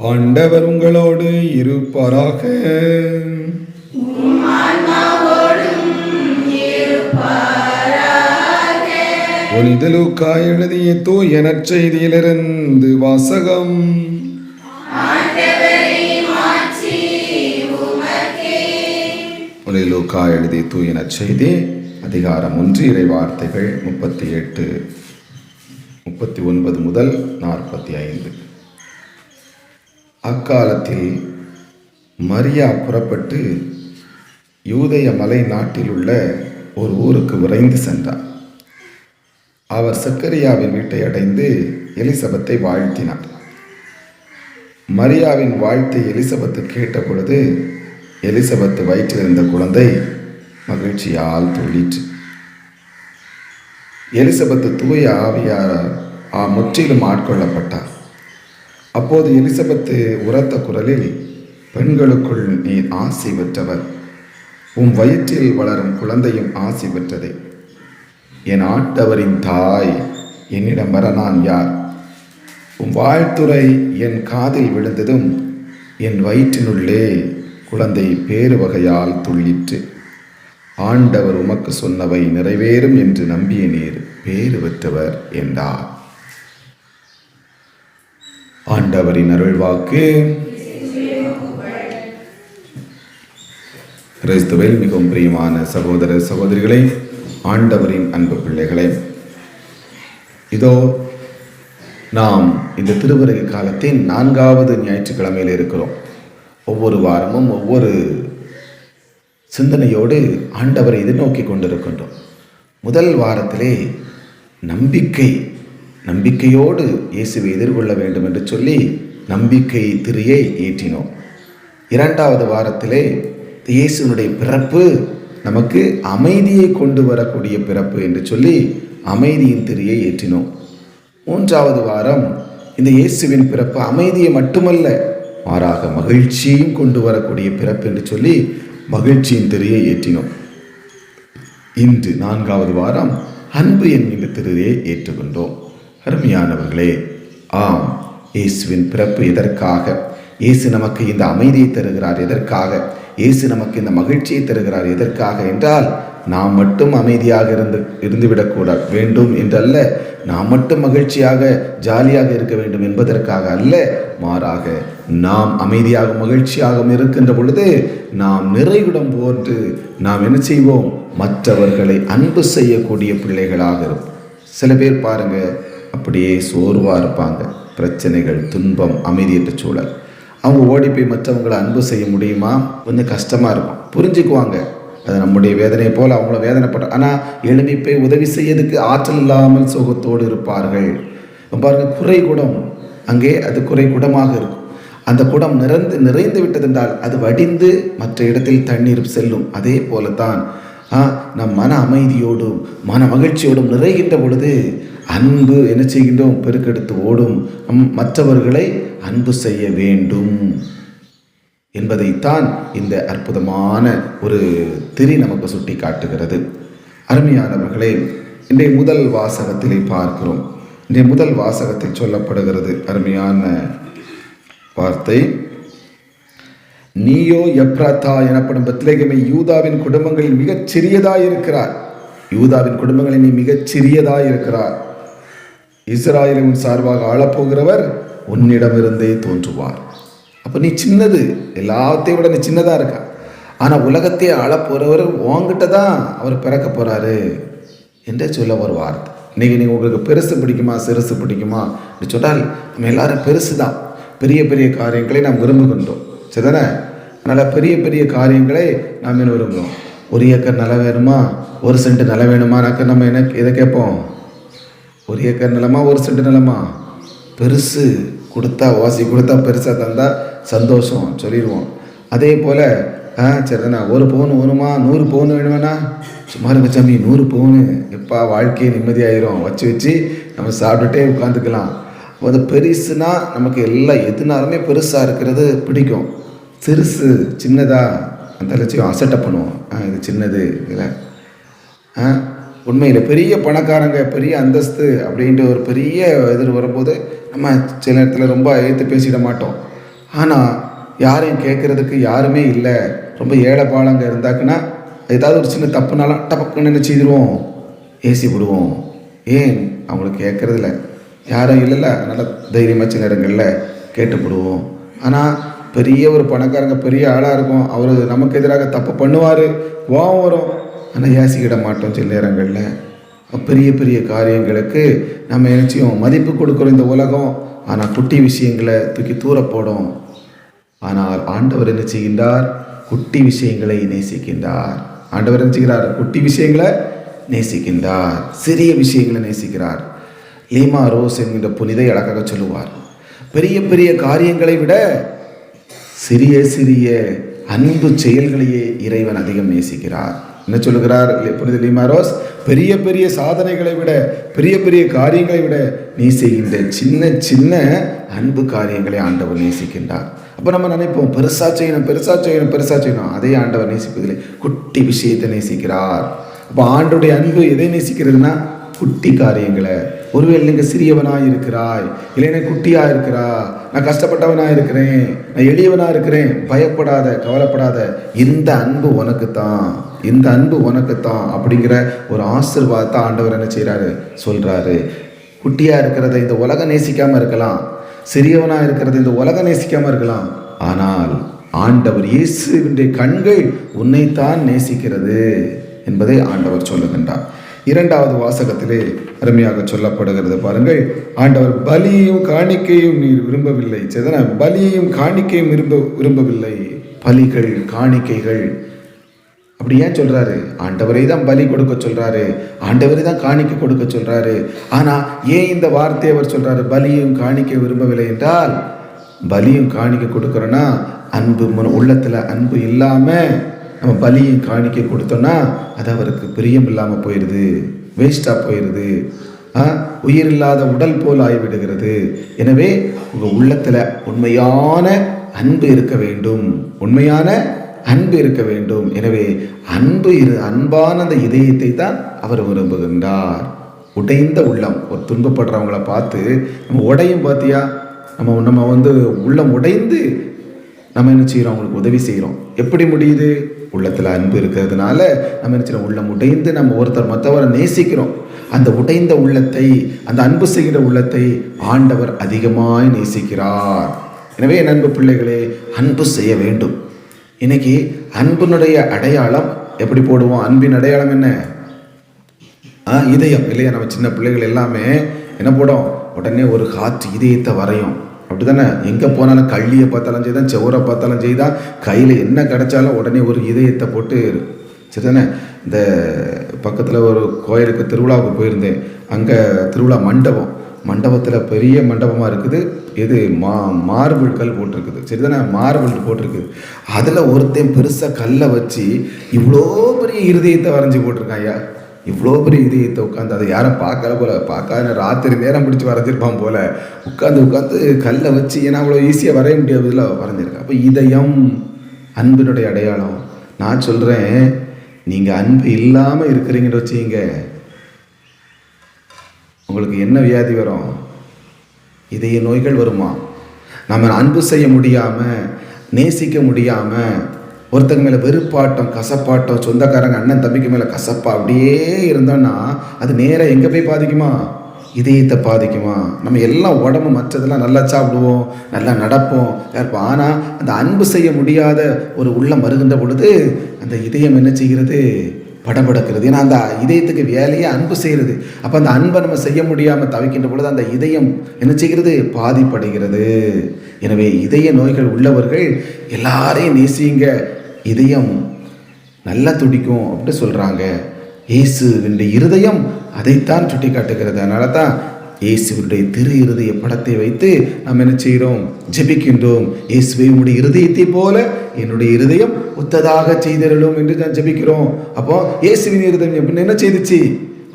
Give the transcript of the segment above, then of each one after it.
ஆண்டவர் உங்களோடு இருப்பாராக. புனித லூக்கா எழுதிய தூய நற்செய்தியிலிருந்து வாசகம். புனித லூக்கா எழுதிய தூய நற்செய்தி அதிகாரம் 1 இறை வார்த்தைகள் 38, 39 முதல் 45. அக்காலத்தில் மரியா புறப்பட்டு யூதேய மலை நாட்டில் உள்ள ஒரு ஊருக்கு விரைந்து சென்றார். அவர் சக்கரியாவின் வீட்டை அடைந்து எலிசபெத்தை வாழ்த்தினார். மரியாவின் வாழ்த்தை எலிசபெத்து கேட்ட பொழுது எலிசபெத்து வயிற்றில் இருந்த குழந்தை மகிழ்ச்சியால் துள்ளிற்று. எலிசபெத்து தூய ஆவியாரால் முற்றிலும் ஆட்கொள்ளப்பட்டார். அப்போது எலிசபெத்து உரத்த குரலில், பெண்களுக்குள் நீர் ஆசி பெற்றவர், உம் வயிற்றில் வளரும் குழந்தையும் ஆசி பெற்றதே. என் ஆண்டவரின் தாய், என்னிடம் வர நான் யார்? உம் வாழ்த்துரை என் காதில் விழுந்ததும் என் வயிற்றினுள்ளே குழந்தை பேறு வகையால் துள்ளிற்று. ஆண்டவர் உமக்கு சொன்னவை நிறைவேறும் என்று நம்பிய நீர் பேறு பெற்றவர் என்றார். ஆண்டவரின் அருள்வாக்கு. கிறிஸ்துவில் மிகவும் பிரியமான சகோதர சகோதரிகளே, ஆண்டவரின் அன்பு பிள்ளைகளே, இதோ நாம் இந்த திருவருகை காலத்தின் 4வது ஞாயிற்றுக்கிழமையில் இருக்கிறோம். ஒவ்வொரு வாரமும் ஒவ்வொரு சிந்தனையோடு ஆண்டவரை எதிர்நோக்கி கொண்டிருக்கின்றோம். முதல் வாரத்திலே நம்பிக்கையோடு இயேசுவை எதிர்கொள்ள வேண்டும் என்று சொல்லி நம்பிக்கை திரியை ஏற்றினோம். 2வது வாரத்திலே இயேசுனுடைய பிறப்பு நமக்கு அமைதியை கொண்டு வரக்கூடிய பிறப்பு என்று சொல்லி அமைதியின் திரியை ஏற்றினோம். 3வது வாரம் இந்த இயேசுவின் பிறப்பு அமைதியை மட்டுமல்ல, மாறாக மகிழ்ச்சியும் கொண்டு வரக்கூடிய பிறப்பு என்று சொல்லி மகிழ்ச்சியின் திரியை ஏற்றினோம். இன்று 4வது வாரம் அன்பு என்கின்ற திரியை ஏற்றுகின்றோம். அருமையானவர்களே, ஆம், இயேசுவின் பிறப்பு எதற்காக? இயேசு நமக்கு இந்த அமைதியை தருகிறார் எதற்காக? இயேசு நமக்கு இந்த மகிழ்ச்சியை தருகிறார் எதற்காக என்றால், நாம் மட்டும் அமைதியாக இருந்துவிடக்கூடாது வேண்டும் என்றல்ல, நாம் மட்டும் மகிழ்ச்சியாக ஜாலியாக இருக்க வேண்டும் என்பதற்காக அல்ல, மாறாக நாம் அமைதியாக மகிழ்ச்சியாக இருக்கின்ற பொழுது நாம் நிறைவிடம் போன்று நாம் என்ன செய்வோம்? மற்றவர்களை அன்பு செய்யக்கூடிய பிள்ளைகளாக இருக்கும். சில பேர் பாருங்க, அப்படியே சோர்வாக இருப்பாங்க. பிரச்சனைகள், துன்பம், அமைதியற்ற சூழல். அவங்க ஓடி போய் மற்றவங்களை அன்பு செய்ய முடியுமா? கொஞ்சம் கஷ்டமாக இருக்கும். புரிஞ்சுக்குவாங்க, அது நம்முடைய வேதனை போல் அவங்கள வேதனைப்பட்ட, ஆனால் எழுப்பி போய் உதவி செய்யறதுக்கு ஆற்றல் இல்லாமல் சோகத்தோடு இருப்பார்கள். பாருங்க, குறை குடம், அங்கே அது குறை குடமாக இருக்கும். அந்த குடம் நிறைந்து விட்டதென்றால் அது வடிந்து மற்ற இடத்தில் தண்ணீர் செல்லும். அதே போலத்தான் நம் மன அமைதியோடும் மன மகிழ்ச்சியோடும் நிறைகின்ற பொழுது அன்பு என்ன செய்கின்றோம்? பெருக்கெடுத்து ஓடும். மற்றவர்களை அன்பு செய்ய வேண்டும் என்பதைத்தான் இந்த அற்புதமான ஒரு திரி நமக்கு சுட்டி காட்டுகிறது. அருமையானவர்களே, இன்றைய முதல் வாசகத்திலே பார்க்கிறோம். இன்றைய முதல் வாசகத்தில் சொல்லப்படுகிறது அருமையான வார்த்தை, நீயோ எப்ராத்தா எனப்படும் பெத்லகேமே யூதாவின் குடும்பங்களில் மிகச் சிறியதாயிருக்கிறார். யூதாவின் குடும்பங்களில் நீ மிகச் சிறியதாயிருக்கிறார். இஸ்ராயேலின் சார்பாக ஆளப்போகிறவர் உன்னிடமிருந்தே தோன்றுவார். அப்போ நீ சின்னது, எல்லாத்தையும் விட நீ சின்னதாக இருக்கா. ஆனால் உலகத்தையே ஆளப்போகிறவர் உங்ககிட்ட தான் அவர் பிறக்க போகிறாரு என்றே சொல்ல ஒரு வார்த்தை. இன்றைக்கி நீங்கள் உங்களுக்கு பெருசு பிடிக்குமா சிறுசு பிடிக்குமா அப்படி சொன்னால், நம்ம எல்லாரும் பெருசு தான். பெரிய பெரிய காரியங்களை நாம் விரும்புகின்றோம், சரிதானே? அதனால் பெரிய பெரிய காரியங்களை நாம் என்ன விரும்புகிறோம்? 1 ஏக்கர் நிலம் வேணுமா, 1 சென்ட் நிலம் வேணுமானாக்க நம்ம என்ன இதை கேட்போம்? 1 ஏக்கர் நிலமா 1 சென்ட் நிலமா? பெருசு கொடுத்தா, வாசி கொடுத்தா, பெருசாக தந்தால் சந்தோஷம் சொல்லிடுவோம். அதே போல் சரிதானே, 1 பவுன் வேணுமா, 100 பவுன் வேணுமாண்ணா? சும்மா இருக்க சாமி, 100 பவுன் எப்பா வாழ்க்கையை நிம்மதியாயிரும், வச்சு நம்ம சாப்பிட்டுட்டே உட்காந்துக்கலாம். அது பெருசுனா நமக்கு எல்லாம் எதுனாலுமே பெருசாக இருக்கிறது பிடிக்கும். சிறுசு சின்னதாக அந்த லட்சியம் அசட்டை பண்ணுவோம். இது சின்னது இல்லை. உண்மையில் பெரிய பணக்காரங்க, பெரிய அந்தஸ்து அப்படின்ட்டு ஒரு பெரிய எதிர் வரும்போது நம்ம சில நேரத்தில் ரொம்ப ஏற்று பேசிட மாட்டோம். ஆனால் யாரையும் கேட்குறதுக்கு யாருமே இல்லை. ரொம்ப ஏழை பாலங்க இருந்தாக்குன்னா ஏதாவது ஒரு சின்ன தப்புனாலும் டபக்குன்னு என்ன செய்திருவோம், ஏசி விடுவோம். ஏன்? அவங்களுக்கு கேட்குறதில்ல, யாரும் இல்லைல்ல, அதனால் தைரியமாக சில நேரங்களில் கேட்டுப்படுவோம். ஆனால் பெரிய ஒரு பணக்காரங்க பெரிய ஆளாக இருக்கும், அவர் நமக்கு எதிராக தப்பு பண்ணுவார், கோவம் வரும், ஆனால் ஏசிக்கிட மாட்டோம். சில நேரங்களில் பெரிய பெரிய காரியங்களுக்கு நம்ம நினச்சியும் மதிப்பு கொடுக்குறோம் இந்த உலகம். ஆனால் குட்டி விஷயங்களை தூக்கி தூரப்போடும். ஆனால் ஆண்டவர் என்ன செய்கின்றார்? குட்டி விஷயங்களை நேசிக்கின்றார். ஆண்டவர் என்ன செய்கிறார்? குட்டி விஷயங்களை நேசிக்கின்றார், சிறிய விஷயங்களை நேசிக்கிறார். லீமா ரோஸ் என்கின்ற புனிதை அழகாக சொல்லுவார், பெரிய பெரிய காரியங்களை விட சிறிய சிறிய அன்பு செயல்களையே இறைவன் அதிகம் நேசிக்கிறார். என்ன சொல்லுகிறார் புனித லீமா ரோஸ்? பெரிய பெரிய சாதனைகளை விட, பெரிய பெரிய காரியங்களை விட நீ செய்கின்ற சின்ன சின்ன அன்பு காரியங்களை ஆண்டவர் நேசிக்கின்றார். அப்போ நம்ம நினைப்போம் பெருசா செய்யணும் பெருசா செய்யணும் பெருசா செய்யணும். அதே ஆண்டவர் நேசிப்பதில்லை, குட்டி விஷயத்தை நேசிக்கிறார். அப்போ ஆண்டோடைய அன்பு எதை நேசிக்கிறதுனா குட்டி காரியங்களை. ஒருவேளை நீங்கள் சிறியவனாக இருக்கிறாய், இல்லைன்னா குட்டியாக இருக்கிறா, நான் கஷ்டப்பட்டவனாக இருக்கிறேன், நான் எளியவனாக இருக்கிறேன், பயப்படாத, கவலைப்படாத, இந்த அன்பு உனக்கு தான், இந்த அன்பு உனக்கு தான் அப்படிங்கிற ஒரு ஆசீர்வாதத்தை ஆண்டவர் என்ன செய்கிறாரு, சொல்கிறாரு. குட்டியாக இருக்கிறத இந்த உலகம் நேசிக்காமல் இருக்கலாம், சிறியவனாக இருக்கிறது இந்த உலகம் நேசிக்காமல் இருக்கலாம், ஆனால் ஆண்டவர் இயேசுவினுடைய கண்கள் உன்னைத்தான் நேசிக்கிறது என்பதை ஆண்டவர் சொல்லுகின்றார். இரண்டாவது வாசகத்திலே அருமையாக சொல்லப்படுகிறது பாருங்கள். ஆண்டவர் பலியையும் காணிக்கையும் நீர் விரும்பவில்லை. சரிதானே? பலியையும் காணிக்கையும் விரும்பவில்லை. பலிகள் காணிக்கைகள் அப்படி ஏன் சொல்றாரு? ஆண்டவரை தான் பலி கொடுக்க சொல்றாரு, ஆண்டவரை தான் காணிக்கை கொடுக்க சொல்றாரு. ஆனா ஏன் இந்த வார்த்தையை அவர் சொல்றாரு பலியும் காணிக்கை விரும்பவில்லை என்றால், பலியும் காணிக்கை கொடுக்கறோன்னா அன்பு உள்ளத்துல அன்பு இல்லாம நம்ம பலியும் காணிக்கை கொடுத்தோம்னா அது அவருக்கு பிரியம் இல்லாமல் போயிடுது, வேஸ்டாக போயிடுது, உயிர் இல்லாத உடல் போல் ஆகிவிடுகிறது. எனவே உங்கள் உள்ளத்தில் உண்மையான அன்பு இருக்க வேண்டும், உண்மையான அன்பு இருக்க வேண்டும். எனவே அன்பான அந்த இதயத்தை தான் அவர் விரும்புகின்றார். உடைந்த உள்ளம், ஒரு துன்பப்படுறவங்கள பார்த்து நம்ம உடையும் பார்த்தியா, நம்ம உள்ளம் உடைந்து நம்ம என்ன செய்கிறோம், அவங்களுக்கு உதவி செய்கிறோம். எப்படி முடியுது? உள்ளத்தில் அன்பு இருக்கிறதுனால நம்ம என்ன செய்கிறோம், உள்ளம் உடைந்து நம்ம ஒருத்தர் மற்றவரை நேசிக்கிறோம். அந்த உடைந்த உள்ளத்தை, அந்த அன்பு செய்கிற உள்ளத்தை ஆண்டவர் அதிகமாய் நேசிக்கிறார். எனவே என் அன்பு பிள்ளைகளே, அன்பு செய்ய வேண்டும். இன்னைக்கு அன்பினுடைய அடையாளம் எப்படி போடுவோம்? அன்பின் அடையாளம் என்ன? இதயம் இல்லையா? நம்ம சின்ன பிள்ளைகள் எல்லாமே என்ன போடும், உடனே ஒரு காற்று இதயத்தை வரையும், அப்படி தானே? எங்கே போனாலும் கள்ளியை பார்த்தாலும் செய்தான், செவரை பார்த்தாலும் செய்தான், கையில் என்ன கிடைச்சாலும் உடனே ஒரு இதயத்தை போட்டு, சரி தானே? இந்த பக்கத்தில் ஒரு கோயிலுக்கு திருவிழாவுக்கு போயிருந்தேன். அங்கே திருவிழா மண்டபத்தில் பெரிய மண்டபமாக இருக்குது. இது மார்பிள்கள் போட்டிருக்குது, சரி தானே? மார்பிள் போட்டிருக்குது. அதில் ஒருத்தன் பெருசாக கல்லை வச்சு இவ்வளோ பெரிய இருதயத்தை வரைஞ்சி போட்டிருக்கான். ஐயா, இவ்வளோ பெரிய இதயத்தை உட்காந்து, அதை யாரும் பார்க்கல போல, பார்க்காத ராத்திரி நேரம் பிடிச்சி வரைஞ்சிருப்பான் போல, உட்காந்து கல்லை வச்சு, ஏன்னா அவ்வளோ ஈஸியாக வரைய முடியாதுல வரைஞ்சிருக்கேன். அப்போ இதயம் அன்பினுடைய அடையாளம். நான் சொல்கிறேன், நீங்கள் அன்பு இல்லாமல் இருக்கிறீங்கன்னு வச்சுங்க, உங்களுக்கு என்ன வியாதி வரும்? இதய நோய்கள் வருமா? நம்ம அன்பு செய்ய முடியாமல், நேசிக்க முடியாமல், ஒருத்தங்க மேலே வெறுப்பாட்டம், கசப்பாட்டம், சொந்தக்காரங்க அண்ணன் தம்பிக்கு மேலே கசப்பா அப்படியே இருந்தோன்னா அது நேராக எங்கே போய் பாதிக்குமா? இதயத்தை பாதிக்குமா? நம்ம எல்லாம் உடம்பு மற்றதெல்லாம் நல்லா சாப்பிடுவோம், நல்லா நடப்போம், இருப்போம். ஆனால் அந்த அன்பு செய்ய முடியாத ஒரு உள்ளம் வருகின்ற பொழுது அந்த இதயம் என்ன செய்கிறது? படபடக்கிறது. ஏன்னா அந்த இதயத்துக்கு வேலையே அன்பு செய்கிறது. அப்போ அந்த அன்பை நம்ம செய்ய முடியாமல் தவிக்கின்ற பொழுது அந்த இதயம் என்ன செய்கிறது? பாதிப்படைகிறது. எனவே இதய நோய்கள் உள்ளவர்கள் எல்லாரையும் நேசிங்க, இதயம் நல்லா துடிக்கும் அப்படின்னு சொல்கிறாங்க. இயேசுவினுடைய இருதயம் அதைத்தான் சுட்டி காட்டுகிறது. அதனால தான் இயேசுவினுடைய திரு இருதய படத்தை வைத்து நாம் என்ன செய்கிறோம்? ஜெபிக்கின்றோம். இயேசுவை உடைய இருதயத்தை போல என்னுடைய இருதயம் ஒத்ததாக செய்திடலும் என்று நான் ஜெபிக்கிறோம். அப்போ இயேசுவின் இருதயம் எப்படி என்ன செய்துச்சு?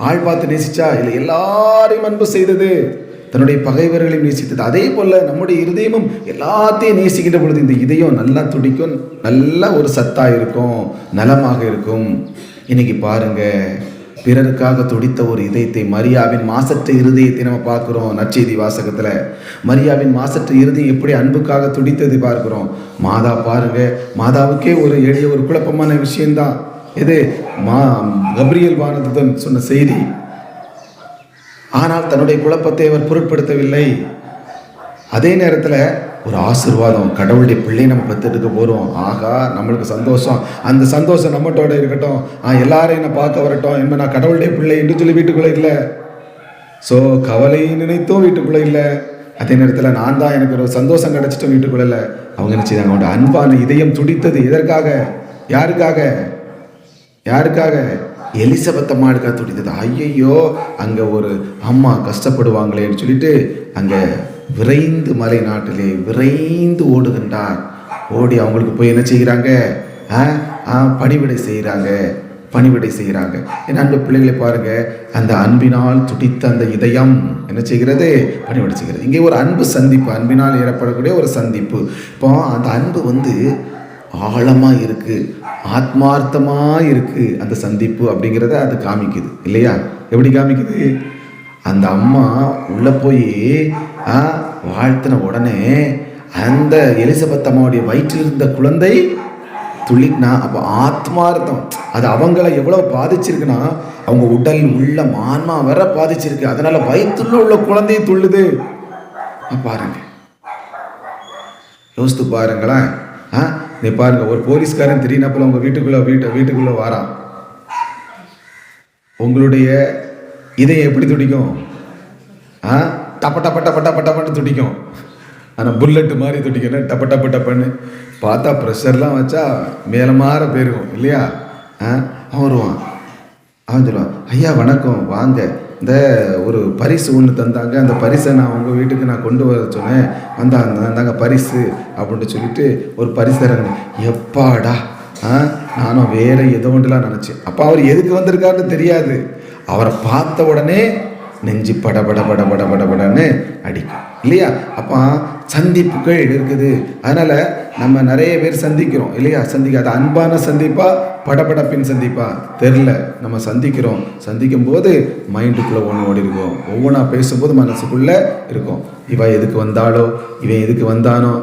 ஆள் பார்த்து நேசிச்சா? இல்லை, எல்லாரையும் அன்பு செய்தது, தன்னுடைய பகைவர்களையும் நேசித்தது. அதே போல நம்முடைய இருதயமும் எல்லாத்தையும் நேசிக்கின்ற பொழுது இந்த இதயம் நல்லா துடிக்கும், நல்ல ஒரு சத்தாக இருக்கும், நலமாக இருக்கும். இன்னைக்கு பாருங்க, பிறருக்காக துடித்த ஒரு இதயத்தை, மரியாவின் மாசற்ற இருதயத்தை நம்ம பார்க்குறோம் நற்செய்தி வாசகத்தில். மரியாவின் மாசற்ற இருதயம் எப்படி அன்புக்காக துடித்தது பார்க்குறோம். மாதா பாருங்க, மாதாவுக்கே ஒரு எளிய ஒரு குழப்பமான விஷயம்தான் இது. கப்ரியேல் வானதூதன் சொன்ன செய்தி. ஆனால் தன்னுடைய குழப்பத்தை அவர் பொருட்படுத்தவில்லை. அதே நேரத்தில் ஒரு ஆசீர்வாதம், கடவுளுடைய பிள்ளை நம்ம பெற்றெடுக்க போகிறோம், ஆகா நம்மளுக்கு சந்தோஷம், அந்த சந்தோஷம் நம்மட்டோட இருக்கட்டும், எல்லாரும் என்னை பார்க்க வரட்டும், என்ன நான் கடவுளுடைய பிள்ளை என்று சொல்லி வீட்டுக்குள்ளே இல்லை. ஸோ கவலை நினைத்தும் வீட்டுக்குள்ளே இல்லை. அதே நேரத்தில் நான் தான் எனக்கு ஒரு சந்தோஷம் கிடைச்சிட்டோம் வீட்டுக்குள்ளே இல்லை. அவங்க என்ன செய்தாங்க, அவங்களோட அன்பான இதயம் துடித்தது. எதற்காக? யாருக்காக? யாருக்காக? எலிசபெத் அம்மாவுக்காக துடித்தது. ஐயையோ அங்கே ஒரு அம்மா கஷ்டப்படுவாங்களேன்னு சொல்லிட்டு அங்கே விரைந்து மலை நாட்டிலே விரைந்து ஓடுகின்றார். ஓடி அவங்களுக்கு போய் என்ன செய்கிறாங்க, பணிவிடை செய்கிறாங்க. என் அன்பு பிள்ளைகளை பாருங்க, அந்த அன்பினால் துடித்த அந்த இதயம் என்ன செய்கிறது, பணிவிடை செய்கிறது. இங்கே ஒரு அன்பு சந்திப்பு, அன்பினால் ஏற்படக்கூடிய ஒரு சந்திப்பு. இப்போ அந்த அன்பு ஆழமாக இருக்குது, ஆத்மார்த்தமாக இருக்குது அந்த சந்திப்பு அப்படிங்கிறத அது காமிக்குது இல்லையா? எப்படி காமிக்குது? அந்த அம்மா உள்ளே போய் வாழ்த்தின உடனே அந்த எலிசபெத் அம்மாவுடைய வயிற்றில் இருந்த குழந்தை துள்ளினா. அப்போ ஆத்மார்த்தம் அது அவங்கள எவ்வளோ பாதிச்சிருக்குன்னா, அவங்க உடல் உள்ள ஆன்மா வர பாதிச்சிருக்கு. அதனால வயிற்றுல உள்ள குழந்தையை துள்ளுது. பாருங்க, யோசித்து பாருங்களேன். நீ பாருங்க, ஒரு போலீஸ்காரன் திடீர்னு உங்க வீட்டுக்குள்ள வாரான். உங்களுடைய இதயம் எப்படி துடிக்கும்? டப்ப டப்ப டப்ப டப்ப டப்பன்னு துடிக்கும். ஆனால் புல்லட்டு மாதிரி துடிக்கணும், டப்ப டப்ப டப்பன்னு. பார்த்தா ப்ரெஷர்லாம் வச்சா மேலே மாற போயிருக்கும் இல்லையா? அவன் வருவான், அவன் சொல்லுவான், ஐயா வணக்கம், வாங்க, இந்த ஒரு பரிசு ஒன்று தந்தாங்க, அந்த பரிசை நான் உங்கள் வீட்டுக்கு நான் கொண்டு வர சொன்னேன், வந்தாங்க பரிசு அப்படின்ட்டு சொல்லிட்டு ஒரு பரிசு தராங்க. எப்பாடா நானும் வேற ஏதோ ஒன்றுலாம் நினச்சேன். அப்போ அவர் எதுக்கு வந்திருக்காருன்னு தெரியாது. அவரை பார்த்த உடனே நெஞ்சு படன்னு அடிக்கும் இல்லையா? அப்போ சந்திப்புகள் இருக்குது. அதனால் நம்ம நிறைய பேர் சந்திக்கிறோம் இல்லையா? அது அன்பான சந்திப்பா படபடப்பின் சந்திப்பா தெரில. நம்ம சந்திக்கும் போது மைண்டுக்குள்ளே ஓடி இருக்கும். ஒவ்வொன்றா பேசும்போது மனசுக்குள்ளே இருக்கும், இவன் எதுக்கு வந்தாலோ, இவன் எதுக்கு வந்தானோ,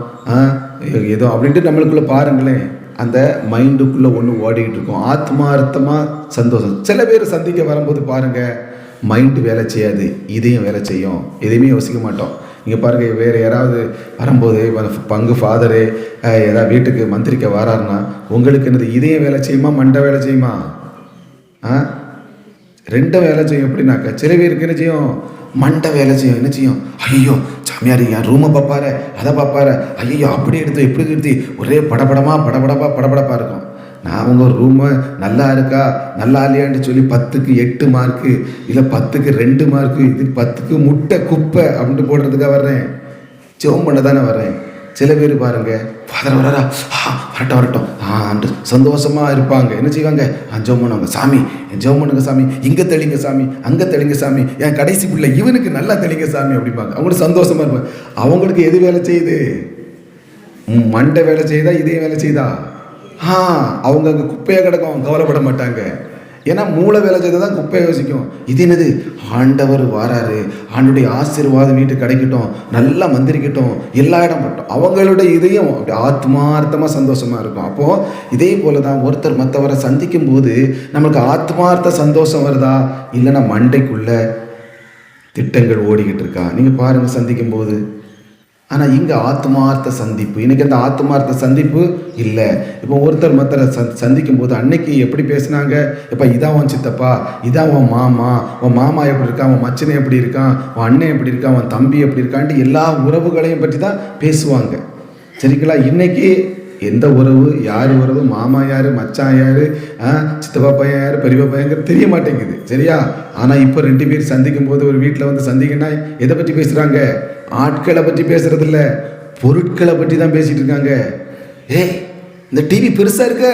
ஏதோ அப்படின்ட்டு நம்மளுக்குள்ளே பாருங்களேன், அந்த மைண்டுக்குள்ளே ஒன்று ஓடிக்கிட்டு இருக்கும். ஆத்மார்த்தமாக சந்தோஷம். சில பேர் சந்திக்க வரும்போது பாருங்கள், மைண்டு வேலை செய்யாது, இதையும் வேலை செய்யும், எதையுமே யோசிக்க மாட்டோம். இங்கே பாருங்கள், வேறு யாராவது வரும்போது பங்கு ஃபாதரு ஏதாவது வீட்டுக்கு மந்திரிக்க வராருன்னா உங்களுக்கு என்னது, இதையும் வேலை செய்யுமா, மண்டை வேலை செய்யுமா? ரெண்டும் வேலை செய்யும். எப்படின்னாக்கா சில பேருக்கு என்ன செய்யும், மண்டை வேலை செய்யும். என்ன செய்யும், ஐயோ சாமியார் என் ரூமை பார்ப்பாரு, அதை பார்ப்பாரு, ஐயோ அப்படி எடுத்து எப்படி எடுத்து ஒரே படபடப்பாக இருக்கும். நான் உங்கள் ரூமை நல்லா இருக்கா நல்லா இல்லையான்னு சொல்லி 10க்கு 8 மார்க்கு இல்லை 10க்கு 2 மார்க்கு, இது 10க்கு முட்டை குப்பை அப்படின்ட்டு போடுறதுக்காக வர்றேன், ஜெபம் பண்ண தானே வர்றேன். சில பேர் பாருங்க, ஃபாதர் வராரா, வரட்டும் அன்று சந்தோஷமாக இருப்பாங்க. என்ன செய்வாங்க, ஜெபம் பண்ணுவாங்க, சாமி ஜெபம் பண்ணுங்க சாமி, இங்கே தெளிங்க சாமி, அங்கே தெளிங்க சாமி, என் கடைசி பிள்ளை இவனுக்கு நல்லா தெளிங்க சாமி அப்படிம்பாங்க. அவங்களுக்கு சந்தோஷமாக இருப்பாங்க. அவங்களுக்கு எது வேலை செய்யுது, மண்டை வேலை செய்யுதா, இதே வேலை செய்யுதா? அவங்க அங்கே குப்பையாக கிடக்கும், அவங்க கவலைப்பட மாட்டாங்க. ஏன்னா மூளை வேலை செய்தால் தான் குப்பையை யோசிக்கும். இது என்னது, ஆண்டவர் வாராரு, ஆண்டுடைய ஆசீர்வாதம் வீட்டுக்கு கிடைக்கட்டும், நல்லா மந்திரிக்கட்டும், எல்லா இடம் பட்டோம். அவங்களுடைய இதையும் அப்படி ஆத்மார்த்தமாக சந்தோஷமாக இருக்கும். அப்போது இதே போல தான் ஒருத்தர் மற்றவரை சந்திக்கும் போது நம்மளுக்கு ஆத்மார்த்த சந்தோஷம் வருதா, இல்லைன்னா மண்டைக்குள்ளே திட்டங்கள் ஓடிக்கிட்டு இருக்கா? நீங்கள் பாருங்கள் சந்திக்கும் போது. ஆனால் இங்கே ஆத்மார்த்த சந்திப்பு, இன்றைக்கி அந்த ஆத்மார்த்த சந்திப்பு இல்லை. இப்போ ஒருத்தர் மற்றரை சந்திக்கும் போது அன்னைக்கு எப்படி பேசுனாங்க, இப்போ இதான் உன் சித்தப்பா, இதான் உன் மாமா எப்படி இருக்கான், உன் மச்சனை எப்படி இருக்கான், உன் அண்ணன் எப்படி இருக்கான், உன் தம்பி எப்படி இருக்கான்ட்டு எல்லா உறவுகளையும் பற்றி தான் பேசுவாங்க. சரிங்களா? இன்றைக்கி எந்த உறவு, யார் உறவு, மாமா யார், மச்சான் யார், சித்தப்பா பையன் யார், பெரியப்பா பையங்கிறது தெரிய மாட்டேங்குது. சரியா? ஆனால் இப்போ 2 பேர் சந்திக்கும் போது ஒரு வீட்டில் வந்து சந்திக்கன்னா எதை பற்றி பேசுகிறாங்க, ஆட்களை பற்றி பேசுறதில்ல, பொருட்களை பற்றி தான் பேசிட்டு இருக்காங்க. இந்த டிவி பெருசாக இருக்க,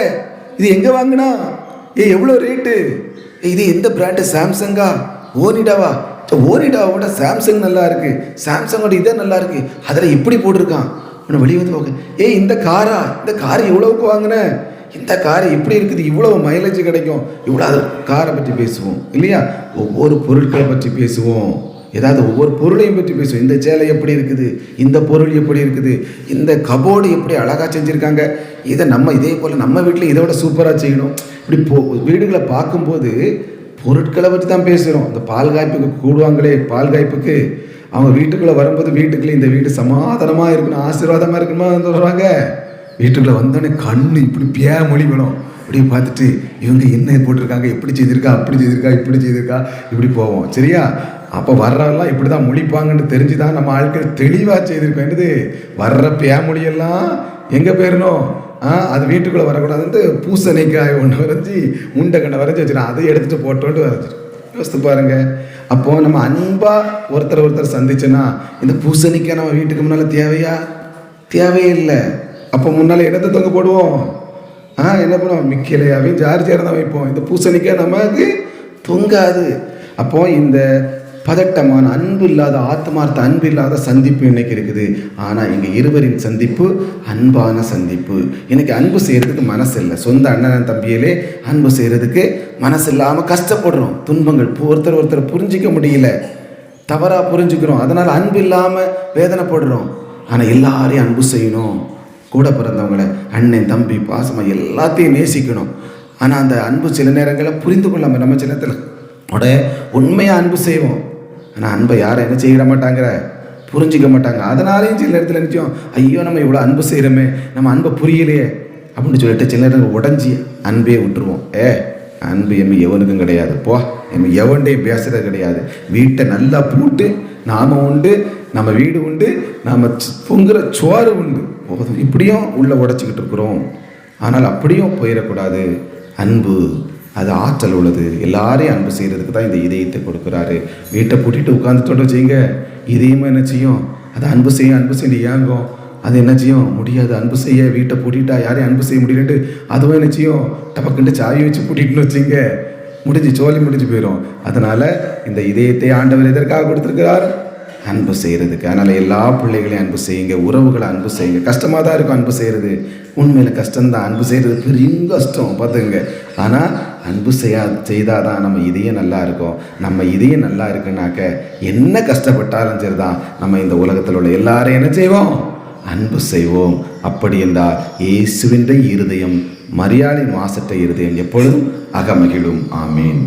இது எங்கே வாங்கினா, எவ்வளோ ரேட்டு, இது எந்த பிராண்டு, சாம்சங்கா ஓனிடாவா, ஓனிடாவோட சாம்சங் நல்லா இருக்கு, சாம்சங்கோட இதே நல்லா இருக்கு, அதில் இப்படி போட்டிருக்கான். வெளியே வந்து போக, இந்த கார் எவ்வளவுக்கு வாங்கின, இந்த கார் இப்படி இருக்குது, இவ்வளவு மைலேஜ் கிடைக்கும், இவ்வளோ அது காரை பற்றி பேசுவோம் இல்லையா? ஒவ்வொரு பொருட்களை பற்றி பேசுவோம், ஏதாவது ஒவ்வொரு பொருளையும் பற்றி பேசுவோம். இந்த சேலை எப்படி இருக்குது, இந்த பொருள் எப்படி இருக்குது, இந்த கபோர்டு எப்படி அழகாக செஞ்சுருக்காங்க, இதை நம்ம இதே போல் நம்ம வீட்டில் இதை விட சூப்பராக செய்யணும். இப்படி வீடுகளை பார்க்கும்போது பொருட்களை பற்றி தான் பேசுகிறோம். இந்த பால் காய்ப்புக்கு கூடுவாங்களே, பால் காய்ப்புக்கு அவங்க வீட்டுக்குள்ளே வரும்போது வீட்டுக்குள்ளே இந்த வீடு சமாதானமாக இருக்கணும், ஆசீர்வாதமாக இருக்கணுமா சொல்கிறாங்க. வீட்டுக்குள்ளே வந்தோடனே கண்ணு இப்படி மொழிக்கணும், அப்படியே பார்த்துட்டு இவங்க என்ன போட்டிருக்காங்க, எப்படி செய்திருக்கா, அப்படி செய்திருக்கா, இப்படி செய்திருக்கா, இப்படி போவோம் சரியா? அப்போ வர்றவெல்லாம் இப்படி தான் மொழிப்பாங்கன்னு தெரிஞ்சு தான் நம்ம ஆட்கள் தெளிவாக செய்திருக்கோம். என்னது வர்ற மொழியெல்லாம் எங்கே போயிடணும், அது வீட்டுக்குள்ளே வரக்கூடாதுன்ட்டு பூசணிக்காய் ஒன்று வரைஞ்சி முண்டை வரைஞ்சி வச்சுருக்கோம், அதை எடுத்துகிட்டு போட்டோன்ட்டு வரைஞ்சிடும். யோசித்து பாருங்க. அப்போது நம்ம அன்பாக ஒருத்தர் சந்திச்சோன்னா இந்த பூசணிக்காய் நம்ம வீட்டுக்கு முன்னால் தேவையே இல்லை. அப்போ முன்னால் இடத்தை தொங்க போடுவோம், என்ன பண்ணுவோம், மிக்கிலையாவையும் ஜார் தான் வைப்போம். இந்த பூசணிக்காய் நமக்கு தொங்காது. அப்போ இந்த பதட்டமான அன்பு இல்லாத, ஆத்மார்த்த அன்பு இல்லாத சந்திப்பு இன்னைக்கு இருக்குது. ஆனால் எங்கள் இருவரின் சந்திப்பு அன்பான சந்திப்பு. இன்னைக்கு அன்பு செய்கிறதுக்கு மனசு இல்லை. சொந்த அண்ணன் தம்பியிலே அன்பு செய்கிறதுக்கு மனசு இல்லாமல் கஷ்டப்படுறோம். துன்பங்கள் ஒருத்தர் புரிஞ்சிக்க முடியல, தவறாக புரிஞ்சுக்கிறோம், அதனால் அன்பு இல்லாமல் வேதனைப்படுறோம். ஆனால் எல்லாரையும் அன்பு செய்யணும், கூட பிறந்தவங்களை அண்ணன் தம்பி பாசமாக எல்லாத்தையும் நேசிக்கணும். ஆனால் அந்த அன்பு சில நேரங்களில் புரிந்து கொள்ளாமல் நம்ம சில நேரத்தில் உண்மையாக அன்பு செய்வோம். ஆனால் அன்பை யாரும் என்ன செய்ய மாட்டாங்கிற புரிஞ்சிக்க மாட்டாங்க. அதனாலேயும் சில நேரத்தில் நினச்சோம், ஐயோ நம்ம இவ்வளோ அன்பு செய்கிறோமே, நம்ம அன்பை புரியலையே அப்படின்னு சொல்லிட்டு சில நேரம் உடஞ்சி அன்பே விட்டுருவோம். அன்பு எம்மி எவனுக்கும் கிடையாது, போ எம்மி எவன்டையும் பேசுகிறது கிடையாது. வீட்டை நல்லா பூட்டு, நாம் உண்டு, நம்ம வீடு உண்டு, நாம் பொங்குற சோறு உண்டு, போதும். இப்படியும் உள்ளே உடச்சிக்கிட்டு இருக்கிறோம். ஆனால் அப்படியும் போயிடக்கூடாது. அன்பு அது ஆற்றல் உள்ளது. எல்லாரையும் அன்பு செய்கிறதுக்கு தான் இந்த இதயத்தை கொடுக்குறாரு. வீட்டை பூட்டிட்டு உட்காந்துட்டோட செய்யுங்க, இதயமும் என்ன செய்யும், அது அன்பு செய்ய ஏங்கும். அது என்ன செய்யும், முடியாது அன்பு செய்ய. வீட்டை பூட்டிட்டா யாரையும் அன்பு செய்ய முடியலன்ட்டு அதுவும் என்ன செய்யும், டபக்குண்டு சாவி வச்சு பூட்டிட்டுன்னு வச்சுங்க, முடிஞ்சு போயிடும். அதனால் இந்த இதயத்தை ஆண்டவர் எதற்காக கொடுத்துருக்கிறார், அன்பு செய்கிறதுக்கு. அதனால் எல்லா பிள்ளைகளையும் அன்பு செய்யுங்க, உறவுகளை அன்பு செய்யுங்க. கஷ்டமாக தான் இருக்கும் அன்பு செய்கிறது, உண்மையில் கஷ்டம்தான். அன்பு செய்கிறது பெரிய கஷ்டம் பார்த்துங்க. ஆனால் அன்பு செய்தால் தான் நம்ம இதயம் நல்லா இருக்கும். நம்ம இதயம் நல்லா இருக்குனாக்க என்ன கஷ்டப்பட்டாலும் சரிதான், நம்ம இந்த உலகத்தில் உள்ள எல்லாரையும் என்ன செய்வோம், அன்பு செய்வோம். அப்படி என்றால் இயேசுவின் இருதயம், மரியாளின் வாசற்ற இருதயம் எப்பொழுதும் அகமகிழும். ஆமீன்.